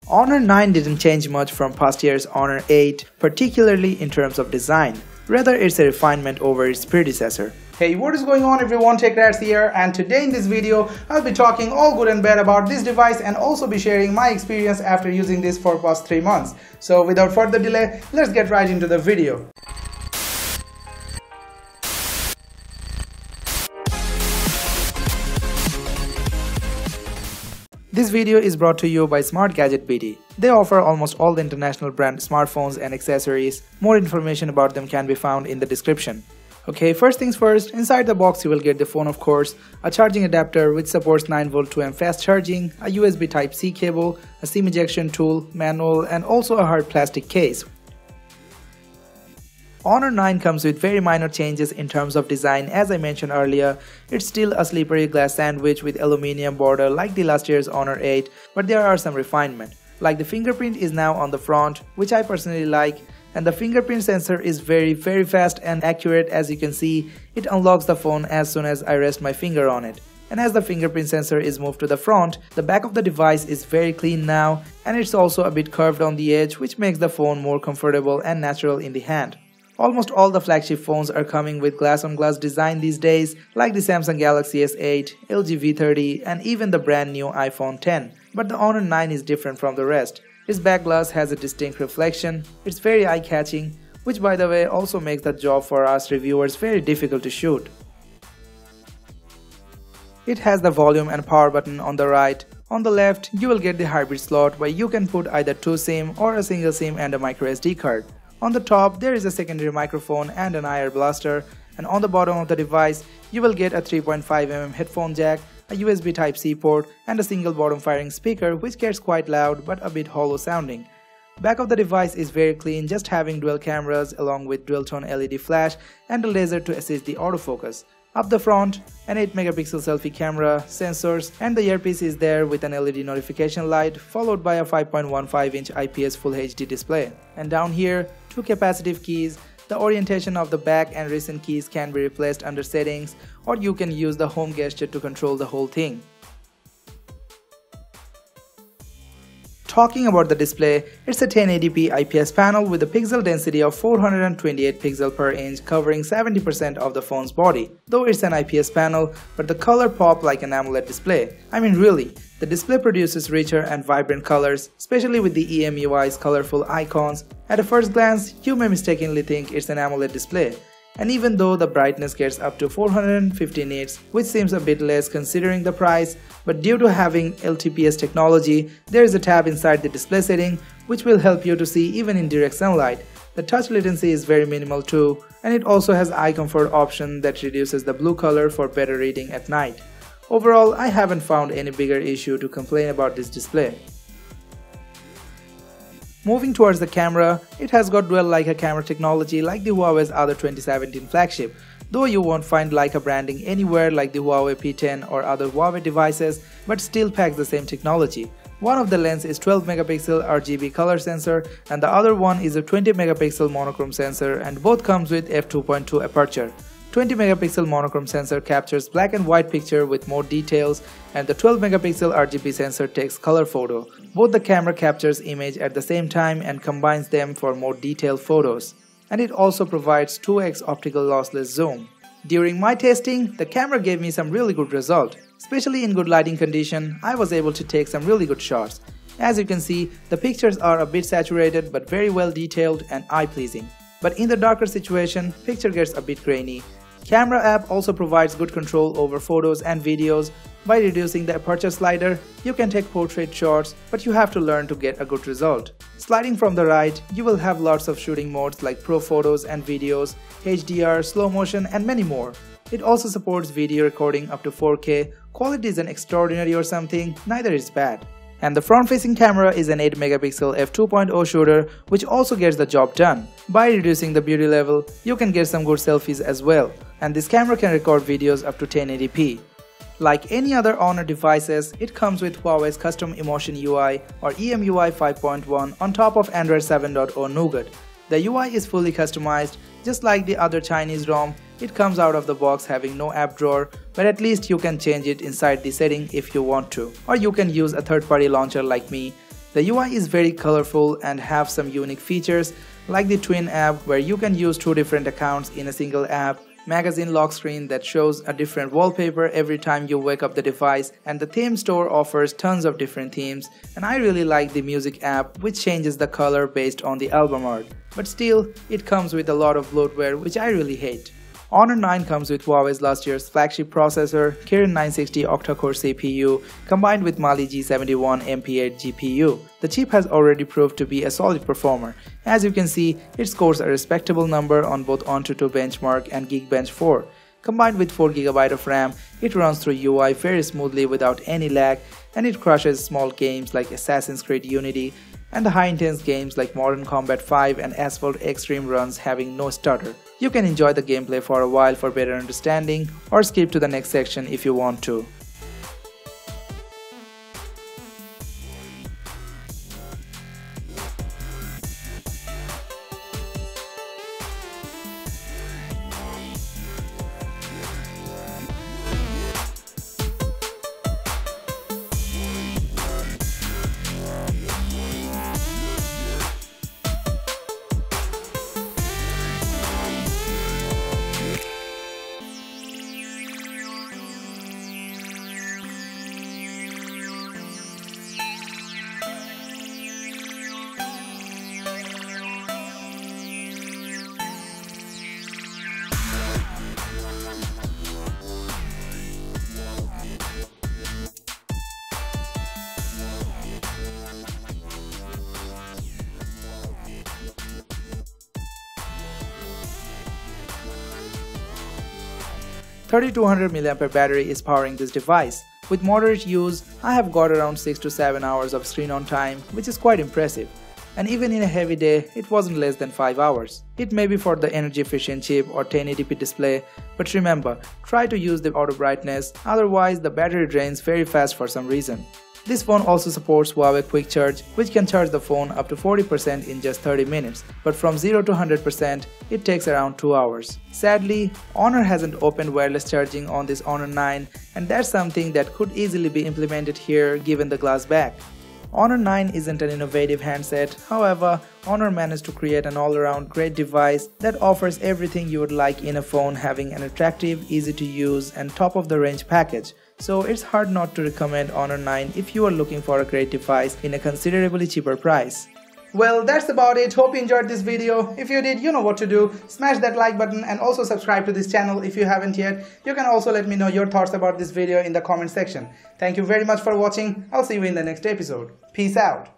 Honor 9 didn't change much from past year's Honor 8, particularly in terms of design. Rather, it's a refinement over its predecessor. Hey, what is going on everyone, TechrAtz here, and today in this video I'll be talking all good and bad about this device and also be sharing my experience after using this for past 3 months. So without further delay, let's get right into the video. This video is brought to you by Smart Gadget BD. They offer almost all the international brand smartphones and accessories. More information about them can be found in the description. Okay, first things first, inside the box you will get the phone, of course, a charging adapter which supports 9V 2A fast charging, a USB Type-C cable, a SIM ejection tool, manual, and also a hard plastic case. Honor 9 comes with very minor changes in terms of design. As I mentioned earlier, it's still a slippery glass sandwich with aluminium border like the last year's Honor 8, but there are some refinement. Like the fingerprint is now on the front, which I personally like, and the fingerprint sensor is very fast and accurate. As you can see, it unlocks the phone as soon as I rest my finger on it. And as the fingerprint sensor is moved to the front, the back of the device is very clean now, and it's also a bit curved on the edge, which makes the phone more comfortable and natural in the hand. Almost all the flagship phones are coming with glass-on-glass design these days, like the Samsung Galaxy S8, LG V30, and even the brand new iPhone X. But the Honor 9 is different from the rest. Its back glass has a distinct reflection, it's very eye-catching, which by the way also makes the job for us reviewers very difficult to shoot. It has the volume and power button on the right. On the left, you will get the hybrid slot where you can put either 2 SIM or a single SIM and a microSD card. On the top, there is a secondary microphone and an IR blaster, and on the bottom of the device, you will get a 3.5mm headphone jack, a USB Type-C port, and a single bottom firing speaker which gets quite loud but a bit hollow sounding. Back of the device is very clean, just having dual cameras along with dual tone LED flash and a laser to assist the autofocus. Up the front, an 8MP selfie camera, sensors, and the earpiece is there with an LED notification light followed by a 5.15-inch IPS Full HD display. And down here, 2 capacitive keys. The orientation of the back and recent keys can be replaced under settings, or you can use the home gesture to control the whole thing. Talking about the display, it's a 1080p IPS panel with a pixel density of 428 pixels per inch, covering 70% of the phone's body. Though it's an IPS panel, but the color pop like an AMOLED display. I mean really, the display produces richer and vibrant colors, especially with the EMUI's colorful icons. At a first glance, you may mistakenly think it's an AMOLED display. And even though the brightness gets up to 450 nits, which seems a bit less considering the price, but due to having LTPS technology, there is a tab inside the display setting which will help you to see even in direct sunlight. The touch latency is very minimal too, and it also has eye comfort option that reduces the blue color for better reading at night. Overall, I haven't found any bigger issue to complain about this display. Moving towards the camera, it has got dual Leica camera technology like the Huawei's other 2017 flagship, though you won't find Leica branding anywhere like the Huawei P10 or other Huawei devices, but still packs the same technology. One of the lens is 12MP RGB color sensor and the other one is a 20MP monochrome sensor, and both comes with f2.2 aperture. 20MP monochrome sensor captures black and white picture with more details, and the 12MP RGB sensor takes color photo. Both the camera captures image at the same time and combines them for more detailed photos. And it also provides 2x optical lossless zoom. During my testing, the camera gave me some really good result. Especially in good lighting condition, I was able to take some really good shots. As you can see, the pictures are a bit saturated but very well detailed and eye-pleasing. But in the darker situation, picture gets a bit grainy. Camera app also provides good control over photos and videos. By reducing the aperture slider, you can take portrait shots, but you have to learn to get a good result. Sliding from the right, you will have lots of shooting modes like pro photos and videos, HDR, slow motion, and many more. It also supports video recording up to 4K. Quality isn't extraordinary or something, neither is bad. And the front-facing camera is an 8MP f2.0 shooter which also gets the job done. By reducing the beauty level, you can get some good selfies as well. And this camera can record videos up to 1080p. Like any other Honor devices, it comes with Huawei's custom Emotion UI or EMUI 5.1 on top of Android 7.0 Nougat. The UI is fully customized. Just like the other Chinese ROM, it comes out of the box having no app drawer, but at least you can change it inside the setting if you want to. Or you can use a third-party launcher like me. The UI is very colorful and have some unique features like the Twin app where you can use 2 different accounts in a single app, magazine lock screen that shows a different wallpaper every time you wake up the device, and the theme store offers tons of different themes, and I really like the music app which changes the color based on the album art. But still, it comes with a lot of bloatware which I really hate. Honor 9 comes with Huawei's last year's flagship processor, Kirin 960 octa-core CPU, combined with Mali G71 MP8 GPU. The chip has already proved to be a solid performer. As you can see, it scores a respectable number on both AnTuTu benchmark and Geekbench 4. Combined with 4GB of RAM, it runs through UI very smoothly without any lag, and it crushes small games like Assassin's Creed Unity, and the high-intense games like Modern Combat 5 and Asphalt Extreme runs having no stutter. You can enjoy the gameplay for a while for better understanding, or skip to the next section if you want to. A 3200 mAh battery is powering this device. With moderate use, I have got around 6 to 7 hours of screen on time, which is quite impressive. And even in a heavy day, it wasn't less than 5 hours. It may be for the energy efficient chip or 1080p display, but remember, try to use the auto brightness, otherwise the battery drains very fast for some reason. This phone also supports Huawei Quick Charge, which can charge the phone up to 40% in just 30 minutes, but from 0 to 100% it takes around 2 hours. Sadly, Honor hasn't opened wireless charging on this Honor 9, and that's something that could easily be implemented here given the glass back. Honor 9 isn't an innovative handset, however, Honor managed to create an all-around great device that offers everything you would like in a phone, having an attractive, easy to use and top-of-the-range package. So it's hard not to recommend Honor 9 if you are looking for a great device in a considerably cheaper price. Well, that's about it. Hope you enjoyed this video. If you did, you know what to do. Smash that like button and also subscribe to this channel if you haven't yet. You can also let me know your thoughts about this video in the comment section. Thank you very much for watching. I'll see you in the next episode. Peace out.